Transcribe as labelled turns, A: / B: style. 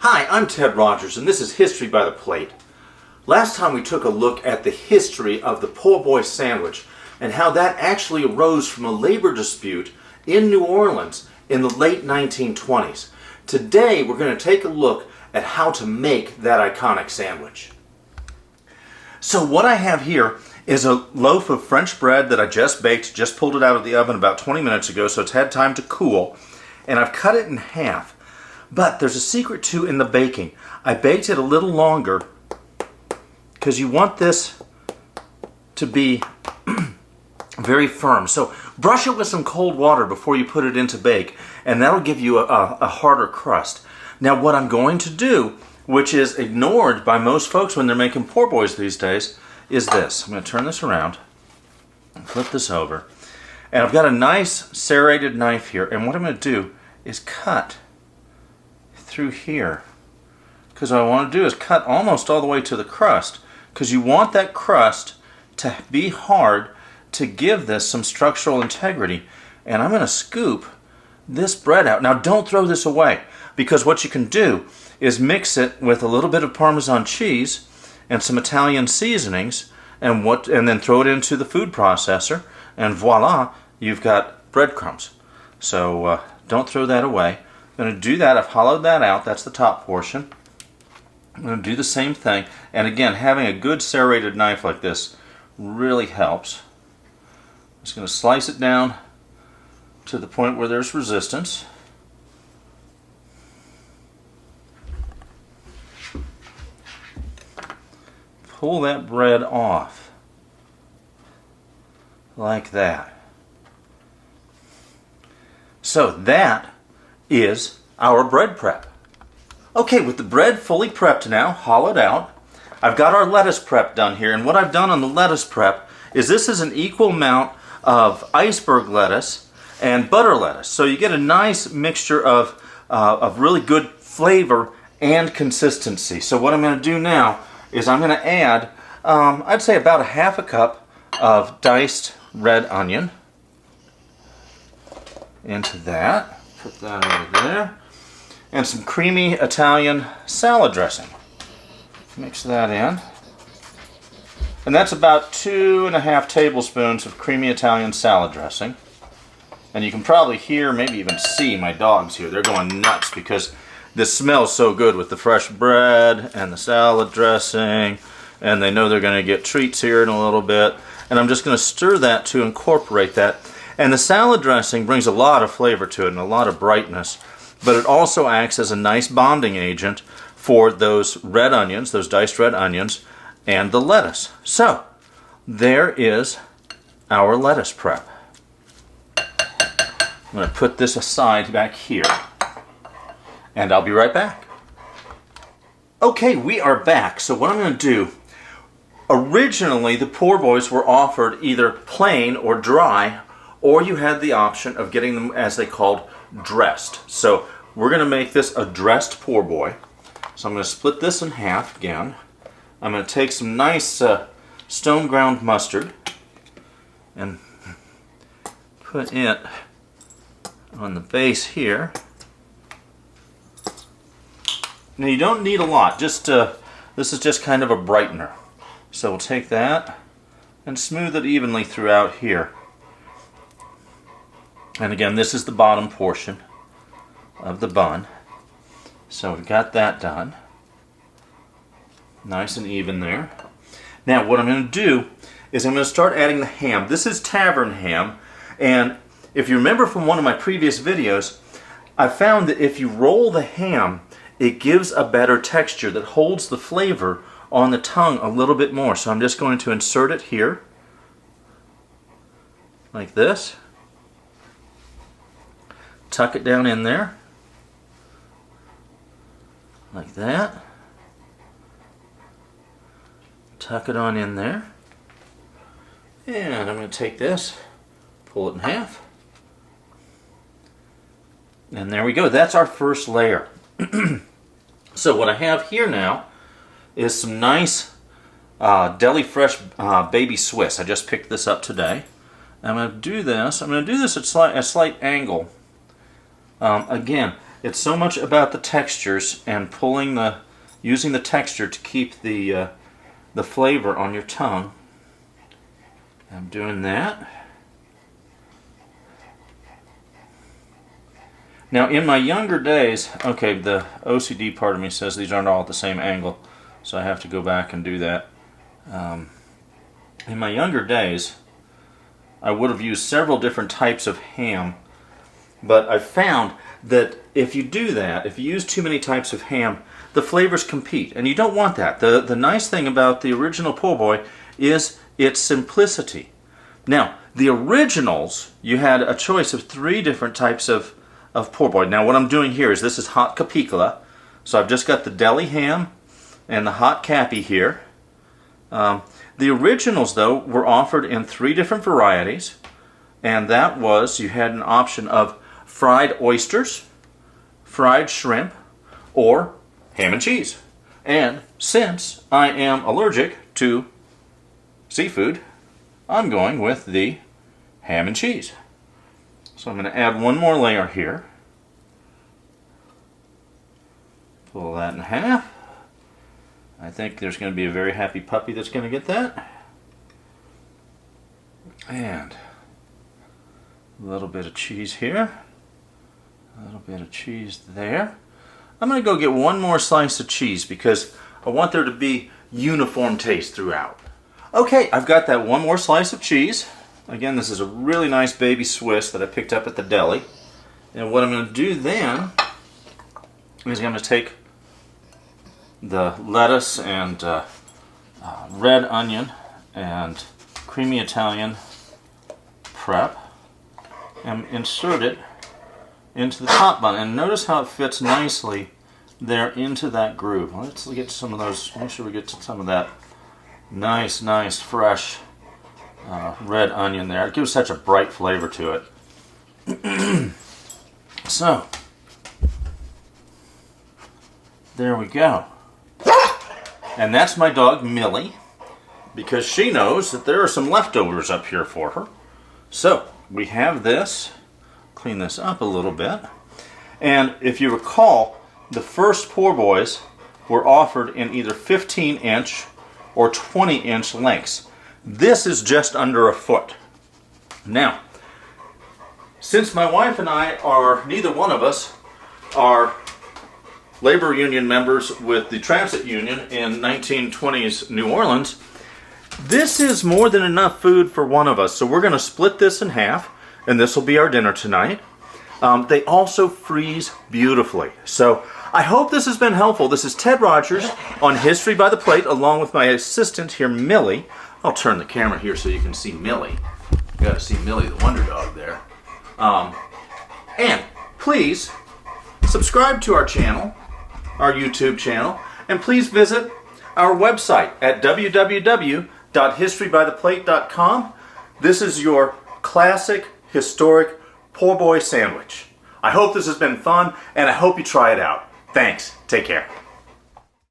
A: Hi, I'm Ted Rogers, and this is History by the Plate. Last time we took a look at the history of the poor boy sandwich and how that actually arose from a labor dispute in New Orleans in the late 1920s. Today we're going to take a look at how to make that iconic sandwich. So what I have here is a loaf of French bread that I just baked, just pulled it out of the oven about 20 minutes ago, so it's had time to cool, and I've cut it in half. But there's a secret too in the baking. I baked it a little longer because you want this to be very firm. So brush it with some cold water before you put it into bake, and that'll give you a harder crust. Now what I'm going to do, which is ignored by most folks when they're making poor boys these days, is this. I'm going to turn this around and flip this over. And I've got a nice serrated knife here, and what I'm going to do is cut through here, because what I want to do is cut almost all the way to the crust, because you want that crust to be hard to give this some structural integrity. And I'm going to scoop this bread out. Now don't throw this away, because what you can do is mix it with a little bit of Parmesan cheese and some Italian seasonings, and then throw it into the food processor, and voila, you've got breadcrumbs. So don't throw that away. I'm going to do that. I've hollowed that out. That's the top portion. I'm going to do the same thing. And again, having a good serrated knife like this really helps. I'm just going to slice it down to the point where there's resistance. Pull that bread off like that. So that is our bread prep. Okay, with the bread fully prepped now, hollowed out, I've got our lettuce prep done here, and what I've done on the lettuce prep is this is an equal amount of iceberg lettuce and butter lettuce. So you get a nice mixture of really good flavor and consistency. So what I'm going to do now is I'm going to add, I'd say about a half a cup of diced red onion into that. Put that over there. And some creamy Italian salad dressing. Mix that in. And that's about 2.5 tablespoons of creamy Italian salad dressing. And you can probably hear, maybe even see my dogs here. They're going nuts because this smells so good with the fresh bread and the salad dressing. And they know they're going to get treats here in a little bit. And I'm just going to stir that to incorporate that. And the salad dressing brings a lot of flavor to it and a lot of brightness, but it also acts as a nice bonding agent for those red onions, those diced red onions, and the lettuce. So, there is our lettuce prep. I'm going to put this aside back here, and I'll be right back. Okay, we are back. So what I'm going to do, originally the poor boys were offered either plain or dry, or you had the option of getting them, as they called, dressed. So we're going to make this a dressed poor boy. So I'm going to split this in half again. I'm going to take some nice stone ground mustard and put it on the base here. Now you don't need a lot, just this is just kind of a brightener. So we'll take that and smooth it evenly throughout here. And again, this is the bottom portion of the bun. So we've got that done. Nice and even there. Now what I'm going to do is I'm going to start adding the ham. This is tavern ham, and if you remember from one of my previous videos, I found that if you roll the ham, it gives a better texture that holds the flavor on the tongue a little bit more. So I'm just going to insert it here like this. Tuck it down in there, like that. Tuck it on in there. And I'm going to take this, pull it in half. And there we go. That's our first layer. So what I have here now is some nice deli fresh baby Swiss. I just picked this up today. I'm going to do this. I'm going to do this at a slight angle. Again, It's so much about the textures and using the texture to keep the flavor on your tongue. I'm doing that. Now, in my younger days, okay, the OCD part of me says these aren't all at the same angle, so I have to go back and do that. In my younger days, I would have used several different types of ham, but I found that if you do that, if you use too many types of ham, the flavors compete, and you don't want that. The nice thing about the original po' boy is its simplicity. Now, the originals, you had a choice of 3 different types of po' boy. Now, what I'm doing here is this is hot capicola, so I've just got the deli ham and the hot cappy here. The originals, though, were offered in 3 different varieties, and that was, you had an option of fried oysters, fried shrimp, or ham and cheese. And since I am allergic to seafood, I'm going with the ham and cheese. So I'm going to add one more layer here. Pull that in half. I think there's going to be a very happy puppy that's going to get that. And a little bit of cheese here. A little bit of cheese there. I'm going to go get one more slice of cheese because I want there to be uniform taste throughout. Okay, I've got that one more slice of cheese. Again, this is a really nice baby Swiss that I picked up at the deli. And what I'm going to do then is I'm going to take the lettuce and red onion and creamy Italian prep and insert it into the top bun. And notice how it fits nicely there into that groove. Let's get some of those, make sure we get to some of that nice, fresh red onion there. It gives such a bright flavor to it. So, there we go. And that's my dog Millie, because she knows that there are some leftovers up here for her. So, we have this. Clean this up a little bit. And if you recall, the first po' boys were offered in either 15-inch or 20-inch lengths. This is just under a foot. Now, since my wife and I are, neither one of us are labor union members with the transit union in 1920s New Orleans, this is more than enough food for one of us. So we're going to split this in half, and this will be our dinner tonight. They also freeze beautifully. So I hope this has been helpful. This is Ted Rogers on History by the Plate, along with my assistant here, Millie. I'll turn the camera here so you can see Millie. You got to see Millie, the wonder dog there. And please subscribe to our channel, our YouTube channel, and please visit our website at www.historybytheplate.com. This is your classic, historic po' boy sandwich. I hope this has been fun, and I hope you try it out. Thanks. Take care.